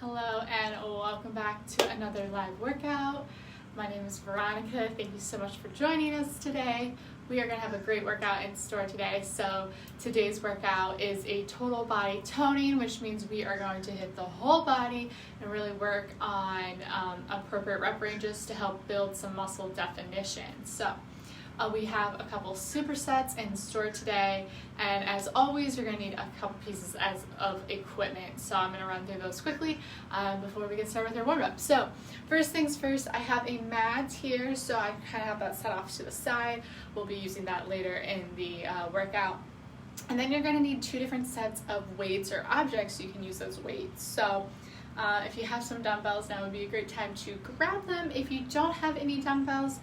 Hello and welcome back to another live workout. My name is Veronica. Thank you so much for joining us today. We are going to have a great workout in store today. So today's workout is a total body toning, which means we are going to hit the whole body and really work on appropriate rep ranges to help build some muscle definition. So we have a couple supersets in store today, and as always you're going to need a couple pieces of equipment, so I'm going to run through those quickly before we get started with our warm-up. So first things first, I have a mat here, so I kind of have that set off to the side. We'll be using that later in the workout. And then you're going to need two different sets of weights or objects so you can use those weights. So if you have some dumbbells, now would be a great time to grab them. If you don't have any dumbbells,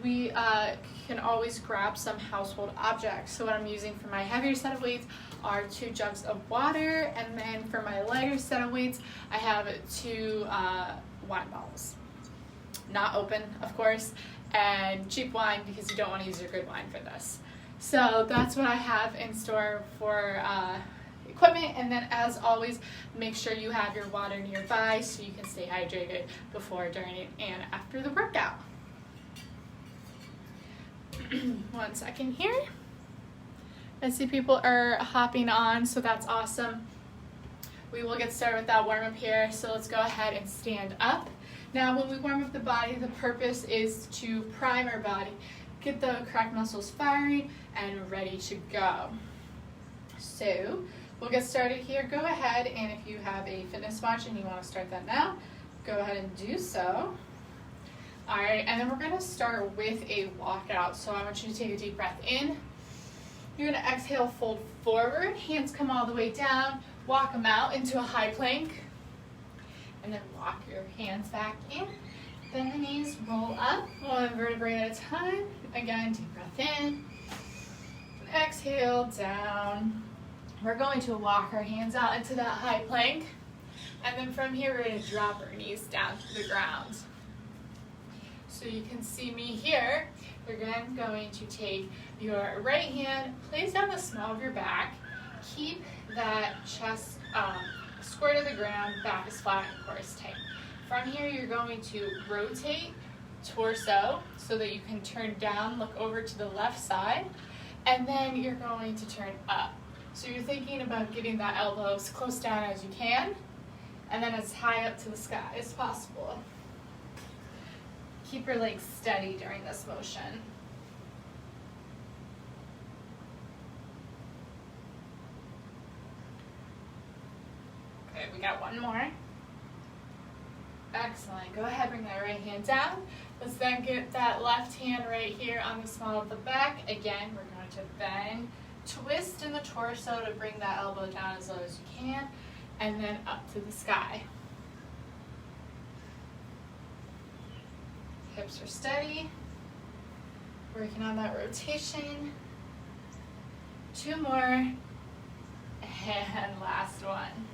we can always grab some household objects. So what I'm using for my heavier set of weights are 2 jugs of water, and then for my lighter set of weights, I have 2 wine bottles. Not open, of course, and cheap wine because you don't want to use your good wine for this. So that's what I have in store for equipment, and then as always, make sure you have your water nearby so you can stay hydrated before, during, and after the workout. One second here. I see people are hopping on, so that's awesome. We will get started with that warm up here, so let's go ahead and stand up. Now when we warm up the body, the purpose is to prime our body, get the correct muscles firing and ready to go. So we'll get started here. Go ahead, and if you have a fitness watch and you want to start that now, go ahead and do so. Alright, and then we're going to start with a walkout. So I want you to take a deep breath in. You're going to exhale, fold forward, hands come all the way down, walk them out into a high plank, and then walk your hands back in. Bend the knees, roll up, one vertebrae at a time. Again, deep breath in, exhale, down. We're going to walk our hands out into that high plank, and then from here we're going to drop our knees down to the ground. So you can see me here. You're again going to take your right hand, place down the small of your back, keep that chest square to the ground, back is flat and core is tight. From here you're going to rotate torso so that you can turn down, look over to the left side, and then you're going to turn up. So you're thinking about getting that elbow as close down as you can, and then as high up to the sky as possible. Keep your legs steady during this motion. Okay, we got one more. Excellent. Go ahead, bring that right hand down. Let's then get that left hand right here on the small of the back. Again, we're going to bend, twist in the torso to bring that elbow down as low as you can, and then up to the sky. Hips are steady. Working on that rotation. 2 more. And last one.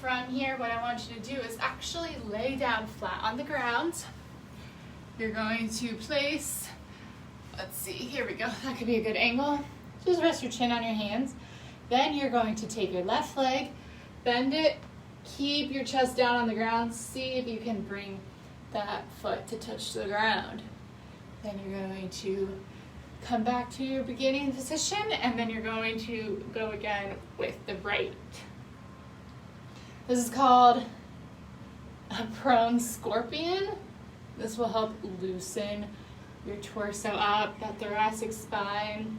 From here, what I want you to do is actually lay down flat on the ground. You're going to place, let's see, here we go. That could be a good angle. Just rest your chin on your hands. Then you're going to take your left leg, bend it, keep your chest down on the ground. See if you can bring that foot to touch the ground. Then you're going to come back to your beginning position, and then you're going to go again with the right. This is called a prone scorpion. This will help loosen your torso up, that thoracic spine.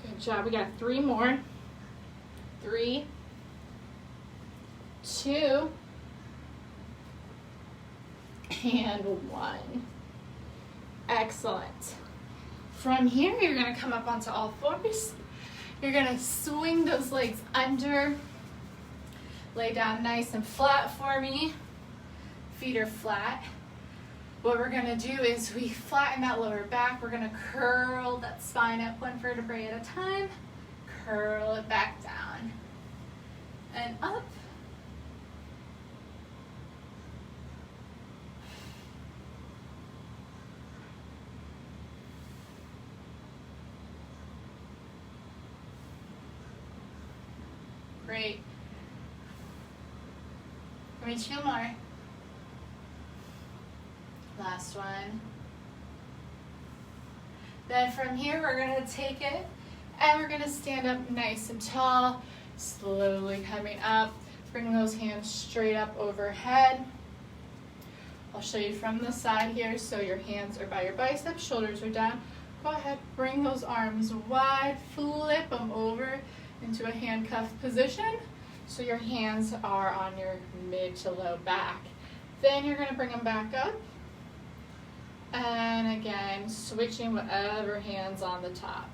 Good job. We got 3 more. 3, 2, and 1. Excellent. From here, you're going to come up onto all fours. You're going to swing those legs under. Lay down nice and flat for me. Feet are flat. What we're going to do is we flatten that lower back. We're going to curl that spine up 1 vertebrae at a time. Curl it back down and up. Great. Give me 2 more. Last one. Then from here, we're gonna take it and we're gonna stand up nice and tall, slowly coming up. Bring those hands straight up overhead. I'll show you from the side here, so your hands are by your biceps, shoulders are down. Go ahead, bring those arms wide, flip them over into a handcuff position, so your hands are on your mid to low back. Then you're gonna bring them back up. And again, switching whatever hand's on the top.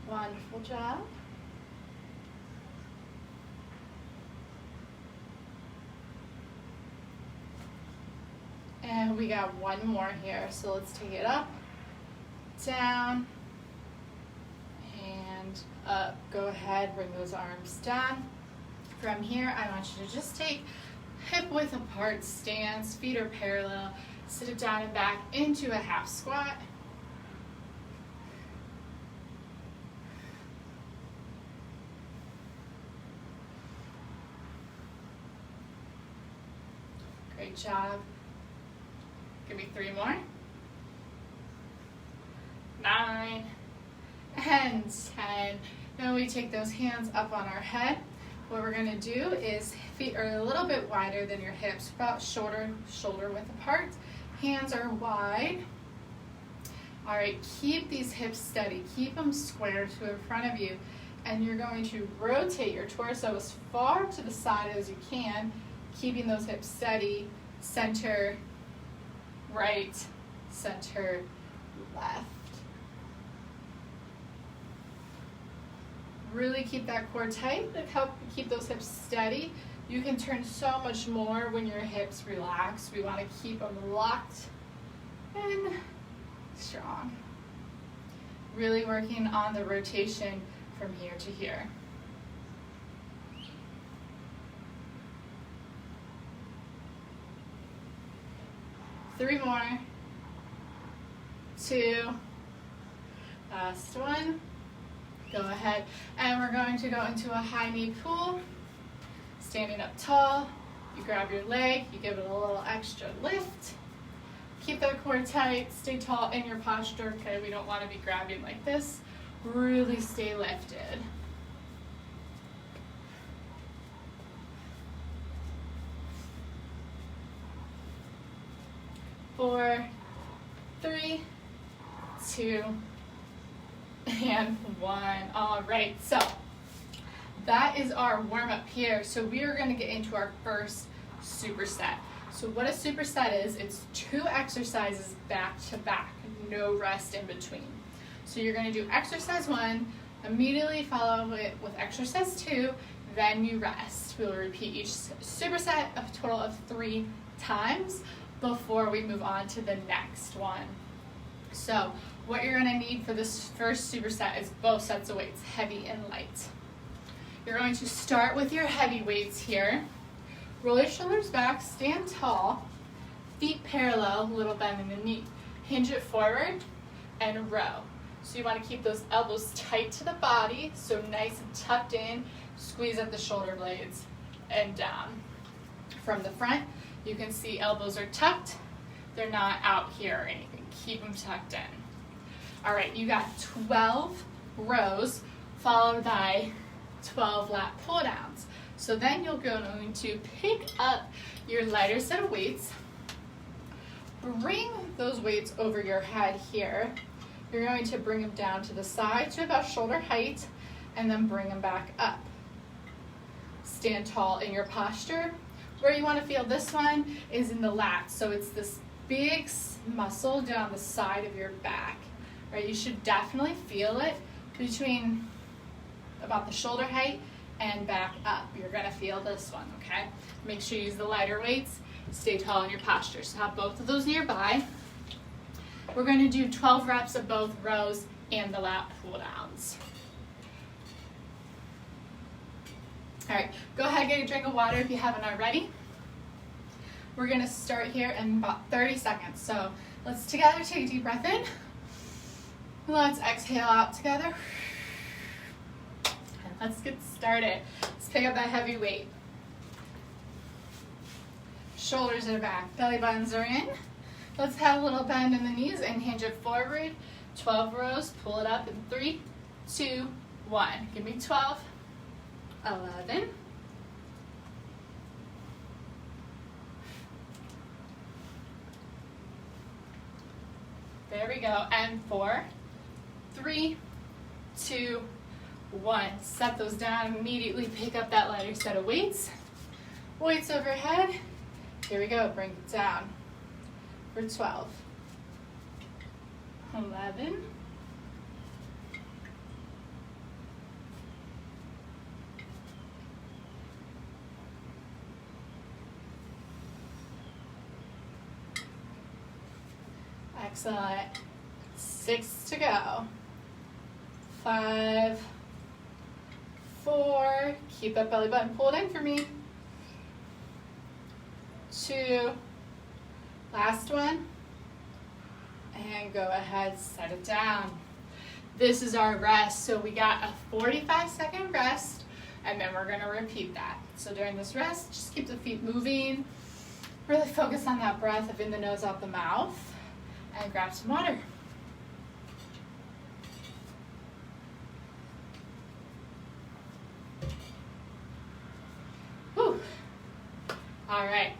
Wonderful job. And we got one more here, so let's take it up, down, and up. Go ahead, bring those arms down. From here, I want you to just take hip width apart stance, feet are parallel, sit it down and back into a half squat. Great job. Give me 3 more. 9 and 10. Now we take those hands up on our head. What we're gonna do is feet are a little bit wider than your hips, about shoulder width apart. Hands are wide. All right, keep these hips steady. Keep them square to in front of you. And you're going to rotate your torso as far to the side as you can, keeping those hips steady. Center, right, center, left. Really keep that core tight to help keep those hips steady. You can turn so much more when your hips relax. We want to keep them locked and strong. Really working on the rotation from here to here. Three more. 2. Last one. Go ahead, and we're going to go into a high knee pull. Standing up tall, you grab your leg, you give it a little extra lift. Keep that core tight, stay tall in your posture, okay? We don't want to be grabbing like this. Really stay lifted. Four, 3, 2, and 1. All right, so that is our warm-up here. So we are going to get into our first superset. So what a superset is, it's 2 exercises back to back, no rest in between. So you're going to do exercise 1, immediately follow it with exercise 2, then you rest. We'll repeat each superset a total of 3 times before we move on to the next one. So what you're going to need for this first superset is both sets of weights, heavy and light. You're going to start with your heavy weights here. Roll your shoulders back, stand tall, feet parallel, little bend in the knee. Hinge it forward and row. So you want to keep those elbows tight to the body, so nice and tucked in, squeeze at the shoulder blades and down. From the front, you can see elbows are tucked. They're not out here or anything. Keep them tucked in. All right, you got 12 rows followed by 12 lat pull downs. So then you're going to pick up your lighter set of weights, bring those weights over your head here. You're going to bring them down to the side to about shoulder height and then bring them back up. Stand tall in your posture. Where you want to feel this one is in the lats. So it's this big muscle down the side of your back. Right? You should definitely feel it between about the shoulder height and back up. You're going to feel this one, okay? Make sure you use the lighter weights. Stay tall in your posture. So have both of those nearby. We're going to do 12 reps of both rows and the lat pull downs. All right, go ahead and get a drink of water if you haven't already. We're gonna start here in about 30 seconds. So let's together take a deep breath in. Let's exhale out together. And let's get started. Let's pick up that heavy weight. Shoulders are back, belly buttons are in. Let's have a little bend in the knees and hinge it forward. 12 rows, pull it up in 3, 2, 1. Give me 12, 11, 4, 3, 2, 1. Set those down, immediately pick up that lighter set of weights. Weights overhead. Here we go, bring it down for 12, 11, 6 to go, 5, 4, keep that belly button pulled in for me, 2, last one, and go ahead, set it down. This is our rest, so we got a 45-second rest, and then we're gonna repeat that. So during this rest, just keep the feet moving, really focus on that breath of in the nose, out the mouth, and grab some water. Whew. All right.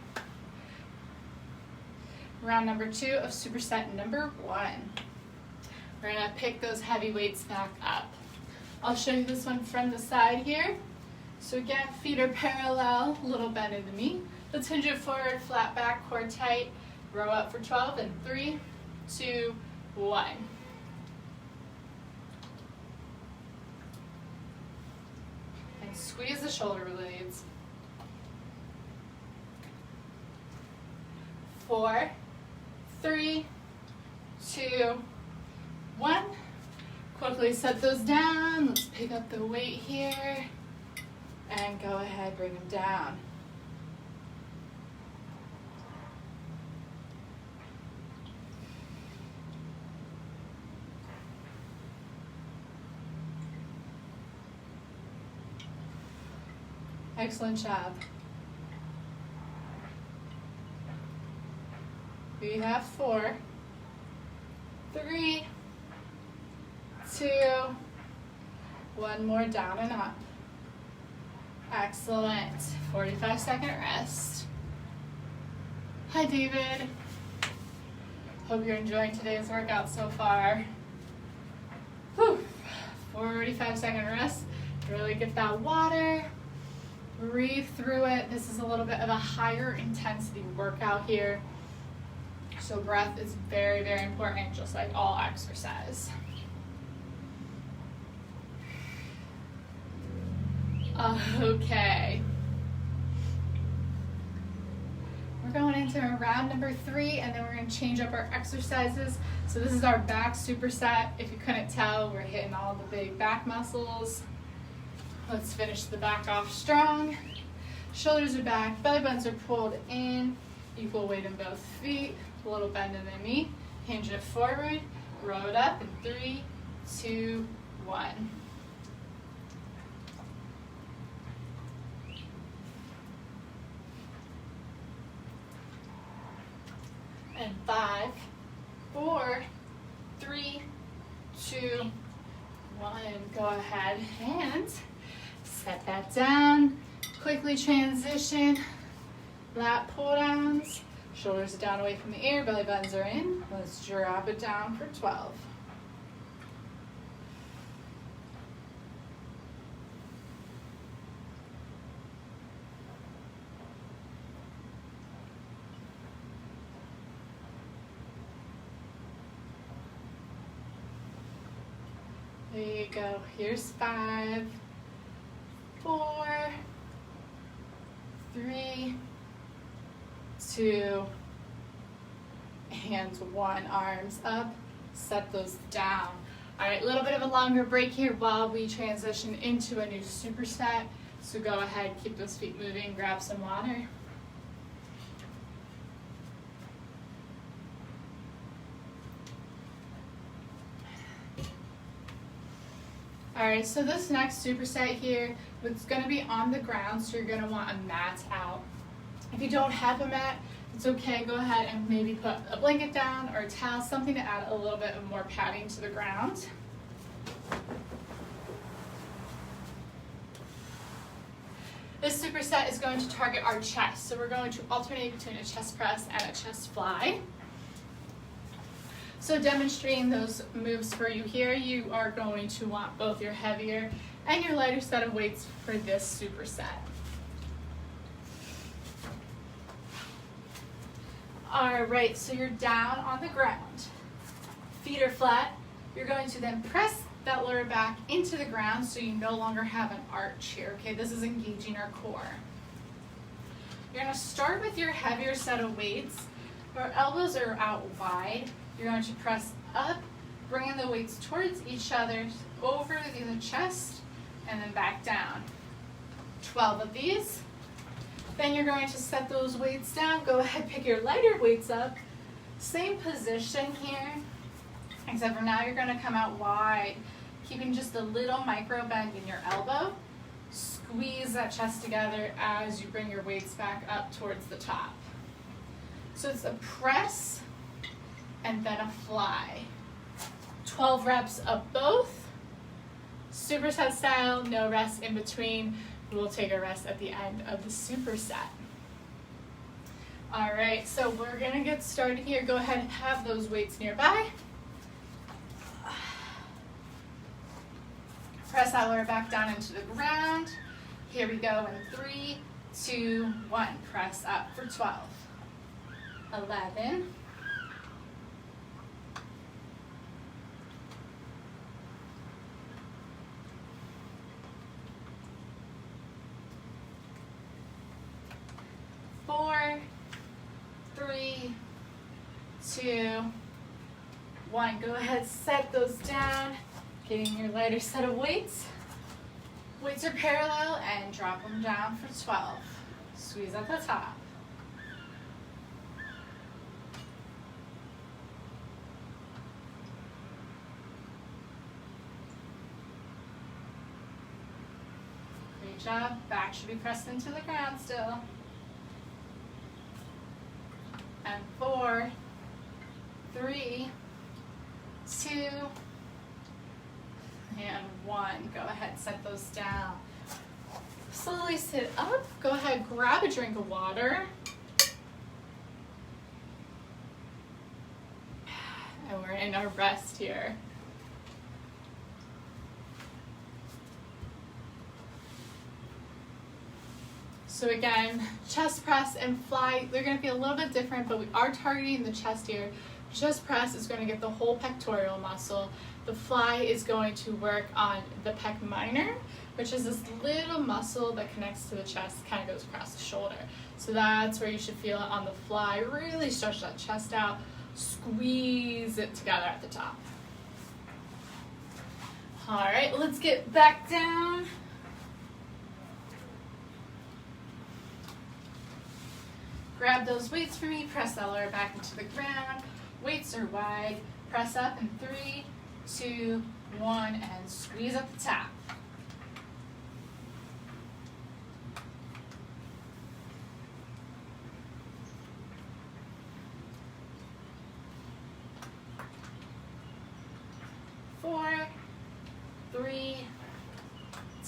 Round number 2 of superset number 1. We're gonna pick those heavy weights back up. I'll show you this one from the side here. So again, feet are parallel, little bend in the knee. Let's hinge it forward, flat back, core tight. Row up for 12 and 3, 2, 1. And squeeze the shoulder blades. 4, 3, 2, 1. Quickly set those down. Let's pick up the weight here and go ahead, bring them down. Excellent job. We have 4, 3, 2, 1 more, down and up. Excellent. 45-second rest. Hi, David. Hope you're enjoying today's workout so far. Whew. 45-second rest. Really get that water. Breathe through it. This is a little bit of a higher intensity workout here. So breath is very, very important, just like all exercise. Okay. We're going into round number 3, and then we're going to change up our exercises. So this is our back superset. If you couldn't tell, we're hitting all the big back muscles. Let's finish the back off strong. Shoulders are back, belly buttons are pulled in, equal weight in both feet, a little bend in the knee, hinge it forward, row it up in 3, 2, 1. And 5, 4, 3, 2, 1. Go ahead and set that down. Quickly transition. Lat pull downs. Shoulders are down away from the ear. Belly buttons are in. Let's drop it down for 12. There you go. Here's 5, 4, 3, 2, and 1. Arms up. Set those down. All right, a little bit of a longer break here while we transition into a new superset. So go ahead, keep those feet moving, grab some water. Alright, so this next superset here, it's going to be on the ground, so you're going to want a mat out. If you don't have a mat, it's okay, go ahead and maybe put a blanket down or a towel, something to add a little bit of more padding to the ground. This superset is going to target our chest, so we're going to alternate between a chest press and a chest fly. So demonstrating those moves for you here, you are going to want both your heavier and your lighter set of weights for this superset. All right, so you're down on the ground. Feet are flat. You're going to then press that lower back into the ground so you no longer have an arch here, okay? This is engaging our core. You're gonna start with your heavier set of weights. Our elbows are out wide. You're going to press up, bringing the weights towards each other, over the chest, and then back down. 12 of these. Then you're going to set those weights down. Go ahead, pick your lighter weights up. Same position here, except for now you're going to come out wide, keeping just a little micro bend in your elbow. Squeeze that chest together as you bring your weights back up towards the top. So it's a press and then a fly. 12 reps of both. Superset style, no rest in between. We'll take a rest at the end of the superset. All right, so we're gonna get started here. Go ahead and have those weights nearby. Press that lower back down into the ground. Here we go in 3, 2, 1. Press up for 12. 11. 4, 3, 2, 1. Go ahead, set those down. Getting your lighter set of weights. Weights are parallel and drop them down for 12. Squeeze at the top. Great job. Back should be pressed into the ground still. And 4, 3, 2, and 1. Go ahead, set those down. Slowly sit up. Go ahead, grab a drink of water. And we're in our rest here. So again, chest press and fly, they're going to be a little bit different, but we are targeting the chest here. Chest press is going to get the whole pectoral muscle. The fly is going to work on the pec minor, which is this little muscle that connects to the chest, kind of goes across the shoulder. So that's where you should feel it on the fly. Really stretch that chest out, squeeze it together at the top. All right, let's get back down. Grab those weights for me, press that lower back into the ground. Weights are wide, press up in 3, 2, 1, and squeeze at the top. Four, 3,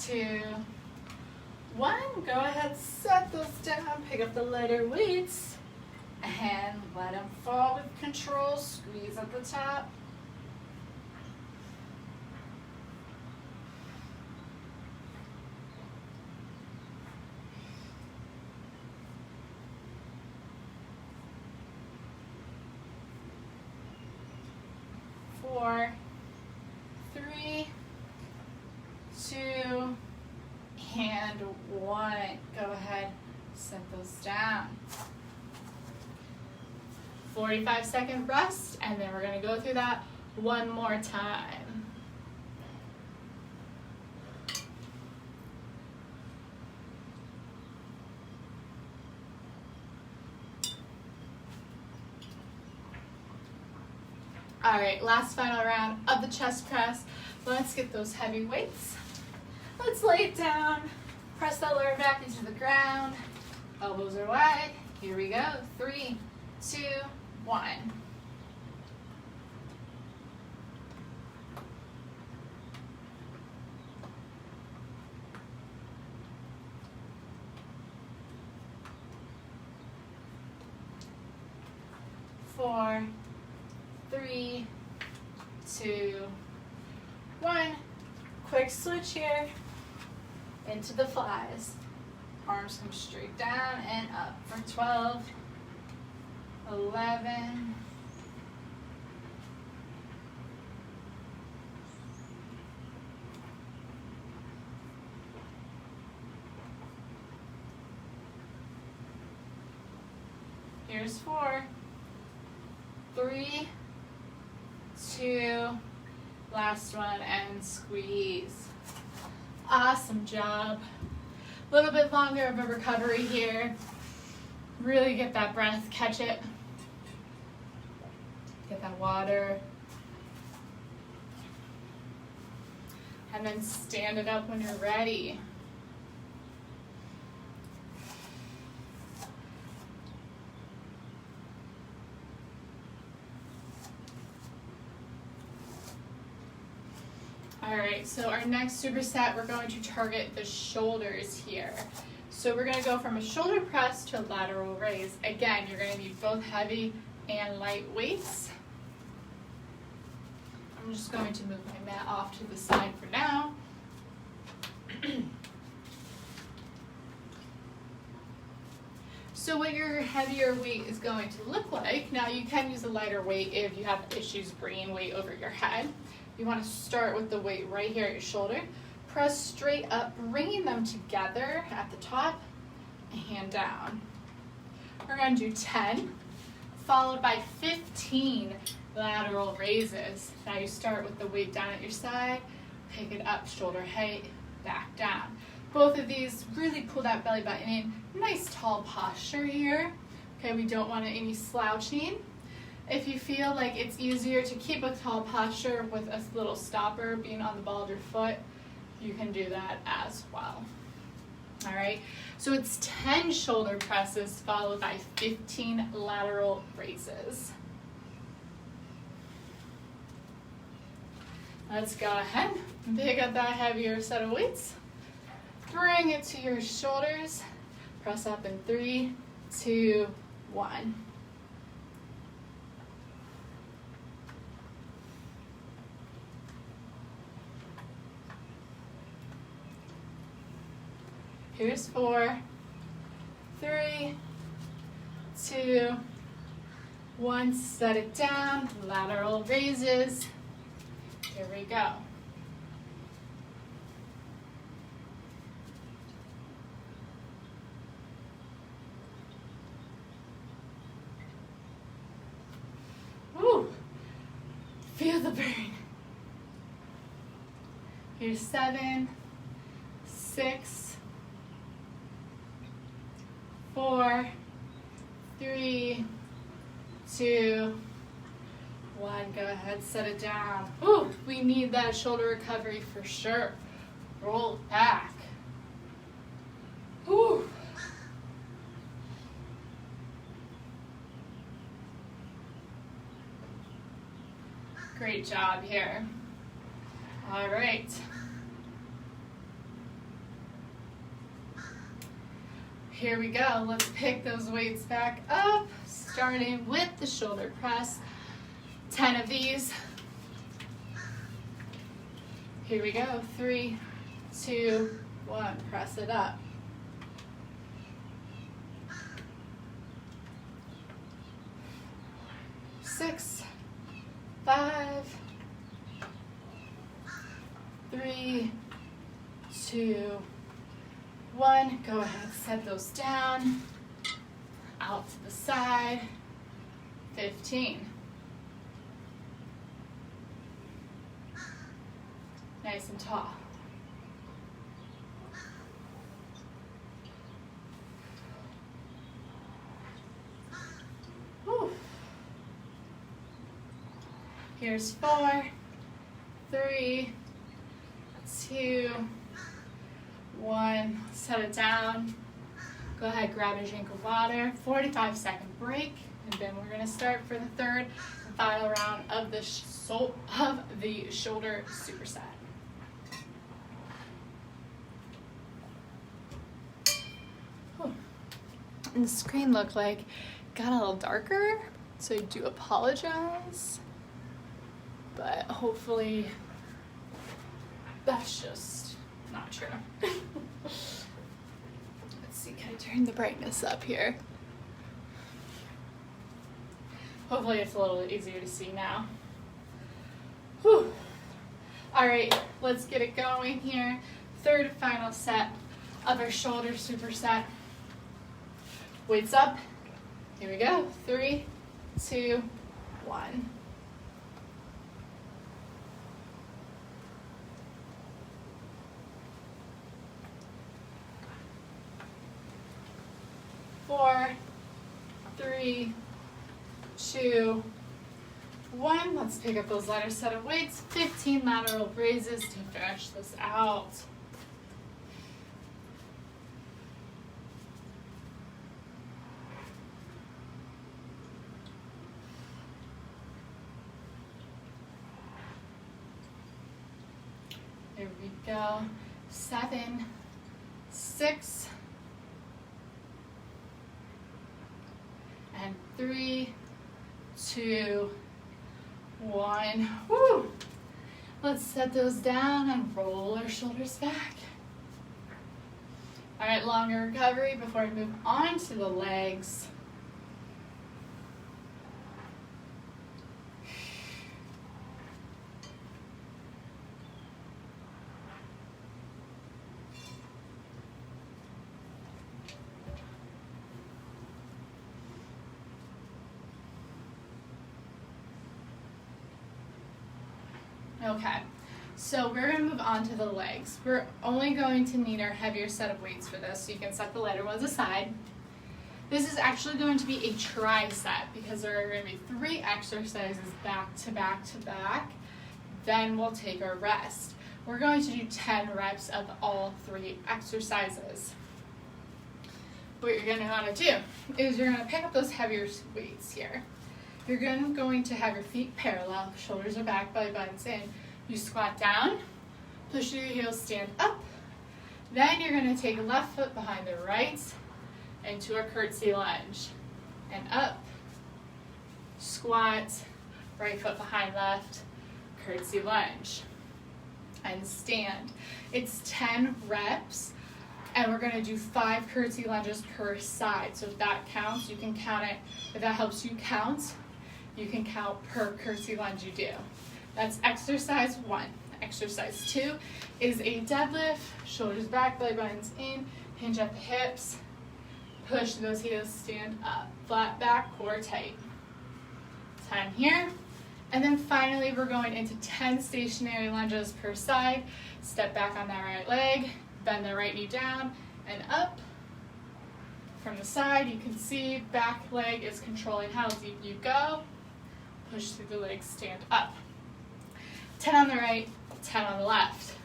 2, 1. Go ahead, set those down, pick up the lighter weights, and let them fall with control. Squeeze at the top. Four, 3, 2, and 1. Go ahead, set those down. 45-second rest, and then we're going to go through that one more time. All right, last final round of the chest press. Let's get those heavy weights. Let's lay it down. Press that lower back into the ground. Elbows are wide. Here we go. 3, 2, 1. Four, 3, 2, 1. Quick switch here into the flies. Arms come straight down and up for 12, 11, 4, 3, 2, last one, and squeeze. Awesome job. A little bit longer of a recovery here. Really get that breath, catch it. Get that water. And then stand it up when you're ready. All right, so our next superset, we're going to target the shoulders here. So we're going to go from a shoulder press to a lateral raise. Again, you're going to need both heavy and light weights. I'm just going to move my mat off to the side for now. So what your heavier weight is going to look like, now you can use a lighter weight if you have issues bringing weight over your head. You want to start with the weight right here at your shoulder. Press straight up, bringing them together at the top, and hand down. We're going to do 10, followed by 15 lateral raises. Now you start with the weight down at your side, pick it up, shoulder height, back down. Both of these really pull that belly button in. Nice tall posture here. Okay, we don't want any slouching. If you feel like it's easier to keep a tall posture with a little stopper being on the ball of your foot, you can do that as well. All right, so it's 10 shoulder presses followed by 15 lateral raises. Let's go ahead and pick up that heavier set of weights. Bring it to your shoulders. Press up in 3, 2, 1. Here's 4, 3, 2, 1. Set it down. Lateral raises. Here we go. Woo! Feel the burn. Here's 7, 6, 4, 3, 2, 1. Go ahead, set it down. Ooh, we need that shoulder recovery for sure. Roll back. Ooh. Great job here. All right. Here we go. Let's pick those weights back up, starting with the shoulder press. 10 of these. Here we go. 3, 2, 1. Press it up. 6, 5, 3, 2, 1. Go ahead, set those down. Out to the side. 15. Nice and tall. Whew. Here's 4, 3, 2, 1. Set it down. Go ahead, grab a drink of water. 45-second break, and then we're gonna start for the third and final round of the shoulder superset. And the screen looked like it got a little darker, so I do apologize. But hopefully that's just not true. Let's see, can I turn the brightness up here? Hopefully it's a little bit easier to see now. Whew. All right, let's get it going here. Third and final set of our shoulder superset. Weights up. Here we go. 3, 2, 1. Four, 3, 2, 1. Let's pick up those lighter set of weights. 15 lateral raises to finish this out. There we go. 7, 6, and 3, 2, 1. Woo! Let's set those down and roll our shoulders back. All right, longer recovery before we move on to the legs. Okay, so we're going to move on to the legs. We're only going to need our heavier set of weights for this, so you can set the lighter ones aside. This is actually going to be a tricep because there are going to be 3 exercises back to back to back. Then we'll take our rest. We're going to do 10 reps of all 3 exercises. What you're going to want to do is you're going to pick up those heavier weights here. You're going to have your feet parallel, shoulders are back, belly button's in. You squat down, push your heels, stand up. Then you're going to take left foot behind the right into a curtsy lunge. And up, squat, right foot behind left, curtsy lunge. And stand. It's 10 reps, and we're going to do 5 curtsy lunges per side. So if that counts, you can count it. If that helps you count, you can count per curtsy lunge you do. That's exercise 1. Exercise 2 is a deadlift, shoulders back, belly buttons in, hinge at the hips, push those heels, stand up, flat back, core tight. 10 here. And then finally we're going into 10 stationary lunges per side. Step back on that right leg, bend the right knee down and up. From the side, you can see back leg is controlling how deep you go. Push through the legs, stand up. 10 on the right, 10 on the left.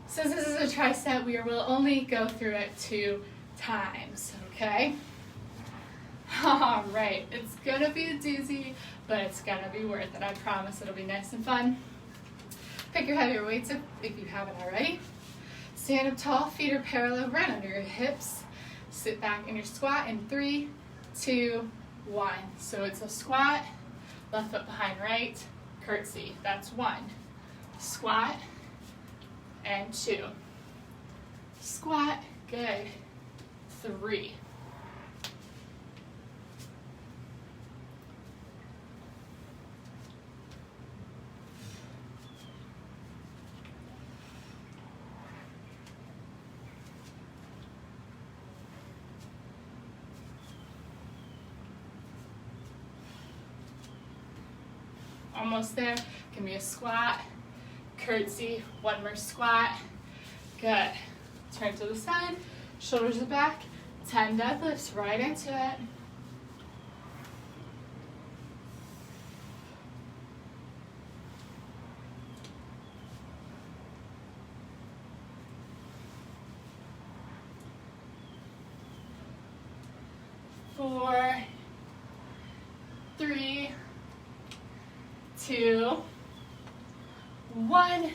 Since this is a tricep, we will only go through it 2 times, okay? All right, it's gonna be a doozy, but it's gonna be worth it. I promise it'll be nice and fun. Pick your heavier weights up if you haven't already. Stand up tall, feet are parallel, right under your hips. Sit back in your squat in 3, 2, 1. So it's a squat, left foot behind right, curtsy. That's 1. Squat, and 2. Squat, good. 3. Almost there. Give me a squat, curtsy, 1 more squat. Good. Turn to the side, shoulders are back, 10 deadlifts, right into it. 4, 3, 2, 1.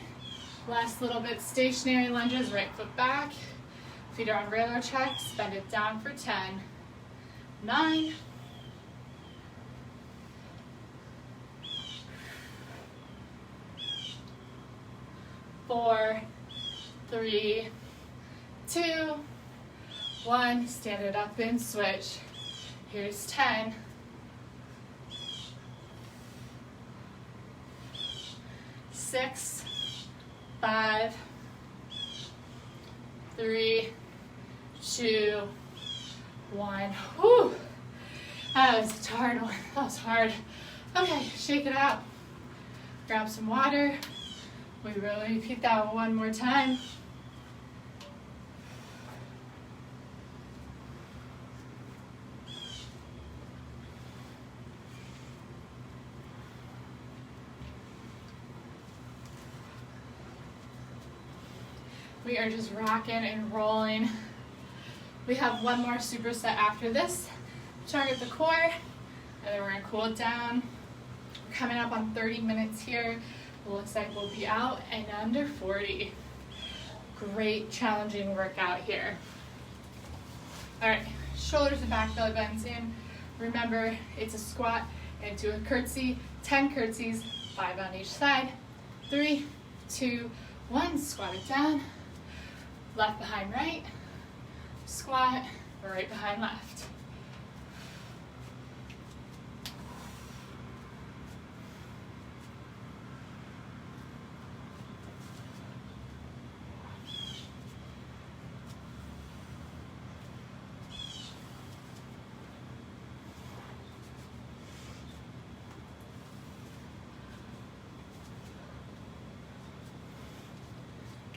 Last little bit, stationary lunges, right foot back. Feet are on railroad tracks, bend it down for 10, 9, 4, 3, 2, 1. Stand it up and switch. Here's 10. 6, 5, 3, 2, 1. Whew. That was a hard one. That was hard. Okay, shake it out. Grab some water. We will repeat that one more time. We are just rocking and rolling. We have one more superset after this. Target the core, and then we're gonna cool it down. We're coming up on 30 minutes here. It looks like we'll be out in under 40. Great challenging workout here. All right, shoulders and back, belly buttons in. Remember, it's a squat and do a curtsy, 10 curtsies, 5 on each side. 3, 2, 1, squat it down. Left behind right, squat, right behind left.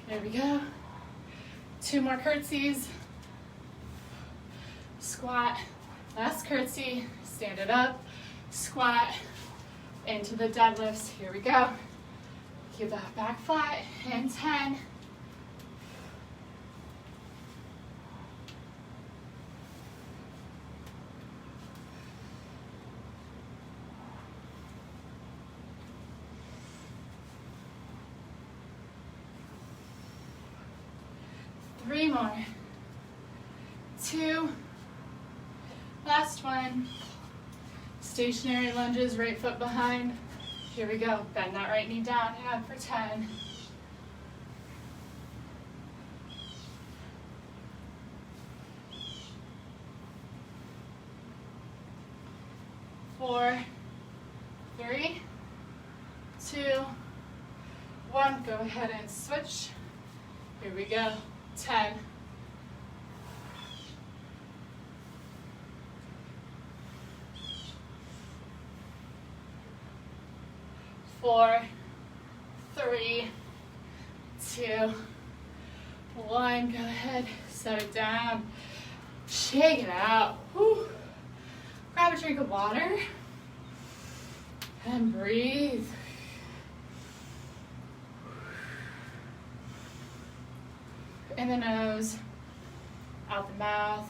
There we go. 2 more curtsies. Squat, last curtsy, stand it up, squat, into the deadlifts. Here we go. Keep that back flat, and 10. 3 more. 2. Last one. Stationary lunges, right foot behind. Here we go. Bend that right knee down. Out for 10. 4, 3, 2, 1. Go ahead and switch. Here we go. 10. 4, 3, 2, 1. Go ahead, set it down. Shake it out. Whew. Grab a drink of water and breathe. In the nose, out the mouth.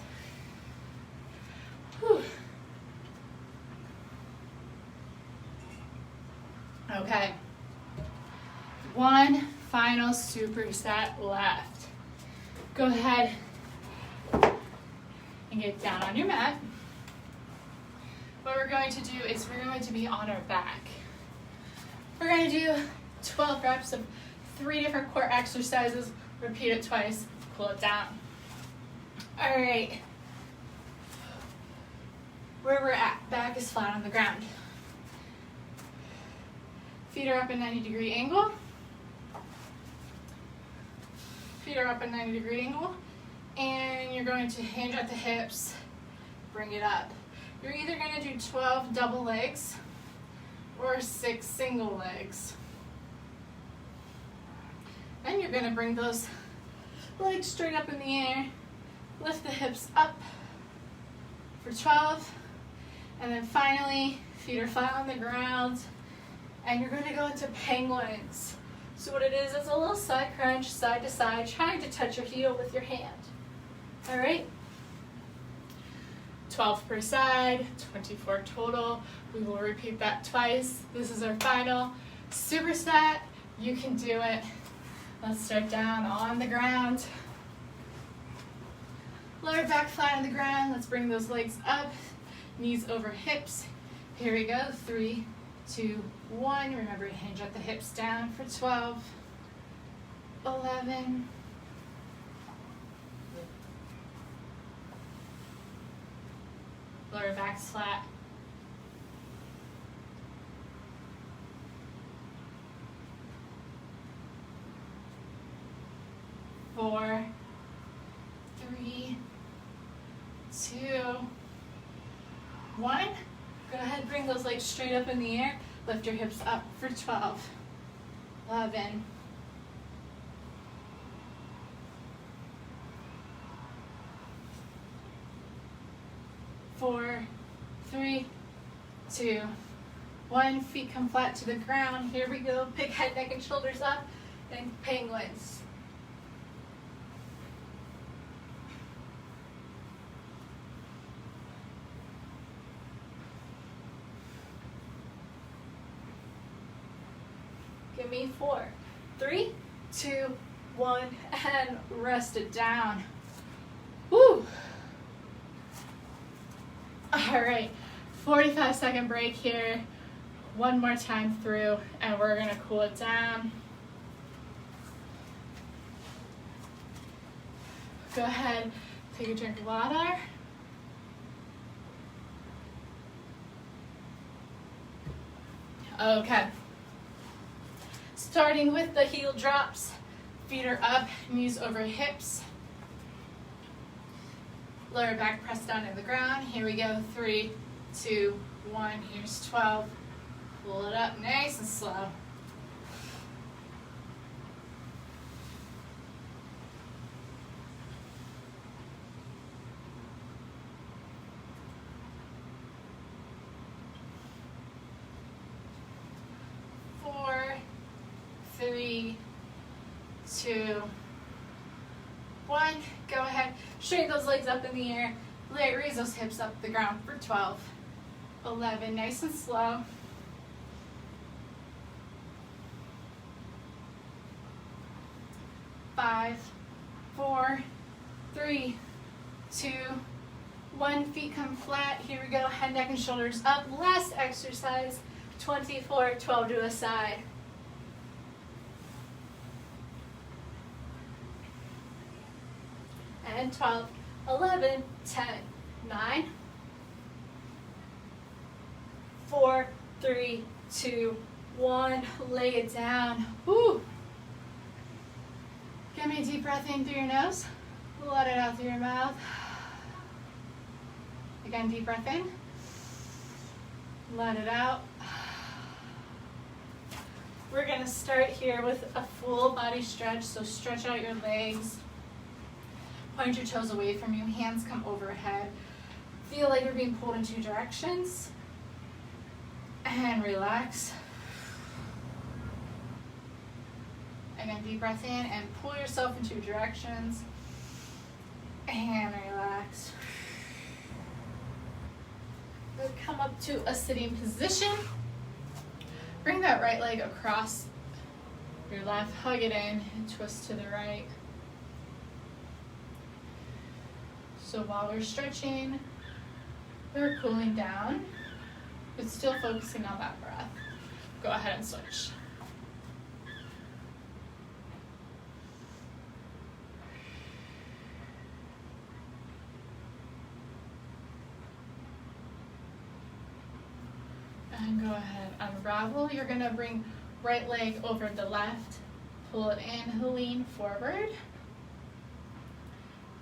Whew. Okay. One final superset left. Go ahead and get down on your mat. What we're going to do is we're going to be on our back. We're going to do 12 reps of 3 different core exercises. Repeat it twice, cool it down. All right. Where we're at, back is flat on the ground. Feet are up at 90-degree angle. Feet are up at 90-degree angle. And you're going to hinge at the hips, bring it up. You're either going to do 12 double legs or 6 single legs. Then you're going to bring those legs straight up in the air. Lift the hips up for 12. And then finally, feet are flat on the ground. And you're going to go into penguins. So what it is a little side crunch, side to side, trying to touch your heel with your hand. All right? 12 per side, 24 total. We will repeat that twice. This is our final superset. You can do it. Let's start down on the ground. Lower back flat on the ground. Let's bring those legs up, knees over hips. Here we go, 3, 2, 1. Remember to hinge at the hips down for 12, 11, 12. Lower back's flat. 4, 3, 2, 1. Go ahead, bring those legs straight up in the air. Lift your hips up for 12, 11, 4, 3, 2, 1. Feet come flat to the ground. Here we go. Big head, neck, and shoulders up. And penguins. Give me 4, 3, 2, 1, and rest it down. Woo! All right, 45-second break here. One more time through, and we're gonna cool it down. Go ahead, take a drink of water. Okay. Starting with the heel drops, feet are up, knees over hips. Lower back press down in the ground. Here we go, 3, 2, 1. Here's 12. Pull it up nice and slow. Four, 3, 2, 1. Go ahead, straighten those legs up in the air. Raise those hips up the ground for 12, 11. Nice and slow. 5, 4, 3, 2, 1. Feet come flat. Here we go. Head, neck, and shoulders up. Last exercise. 24, 12 to a side. And 12, 11, 10, 9, 4, 3, 2, 1. Lay it down. Woo! Give me a deep breath in through your nose. Let it out through your mouth. Again, deep breath in. Let it out. We're going to start here with a full body stretch. So stretch out your legs. Point your toes away from you. Hands come overhead. Feel like you're being pulled in 2 directions. And relax. Again, deep breath in and pull yourself in 2 directions. And relax. We'll come up to a sitting position. Bring that right leg across your left. Hug it in and twist to the right. So while we're stretching, we're cooling down, but still focusing on that breath. Go ahead and switch. And go ahead, unravel. You're gonna bring right leg over the left, pull it in, lean forward.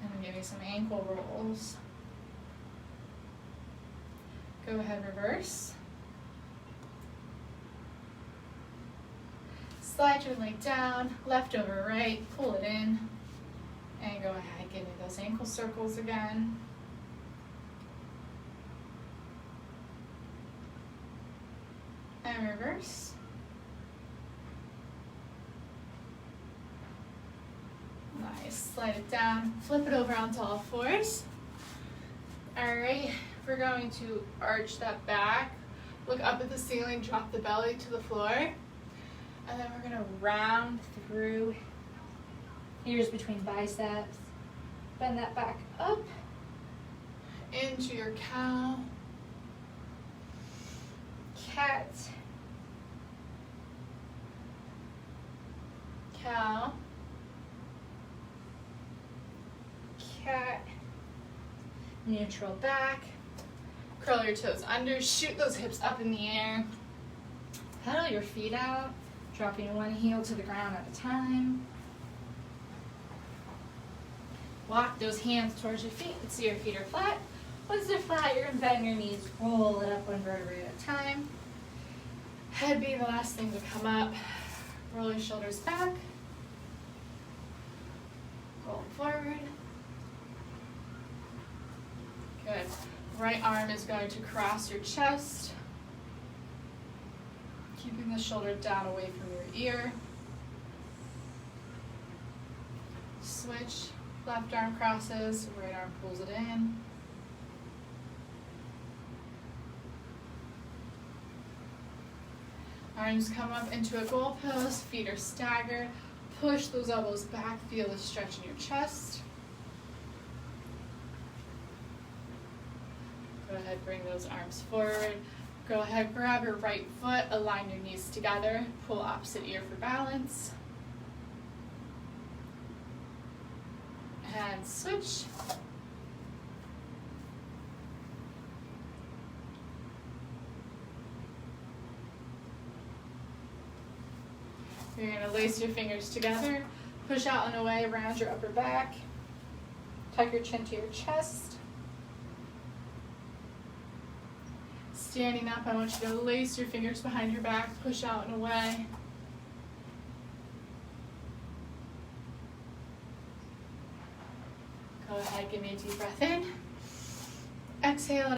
And I'll give you some ankle rolls. Go ahead, reverse. Slide your leg down, left over right, pull it in. And go ahead, give me those ankle circles again. And reverse. Nice. Slide it down. Flip it over onto all fours. All right, we're going to arch that back, look up at the ceiling, drop the belly to the floor, and then we're gonna round through. Ears between biceps. Bend that back up into your cow, cat, cow, cat, neutral back. Curl your toes under, shoot those hips up in the air. Pedal your feet out, dropping one heel to the ground at a time. Walk those hands towards your feet so your feet are flat. Once they're flat, you're going to bend your knees, roll it up one vertebrae at a time. Head being the last thing to come up. Roll your shoulders back. Roll forward. Good. Right arm is going to cross your chest, keeping the shoulder down away from your ear. Switch. Left arm crosses, right arm pulls it in. Arms come up into a goal pose, feet are staggered. Push those elbows back, feel the stretch in your chest. Go ahead, bring those arms forward. Go ahead, grab your right foot, align your knees together, pull opposite ear for balance. And switch. You're going to lace your fingers together, push out and away around your upper back, tuck your chin to your chest. Standing up, I want you to lace your fingers behind your back, push out and away. Go ahead, give me a deep breath in. Exhale.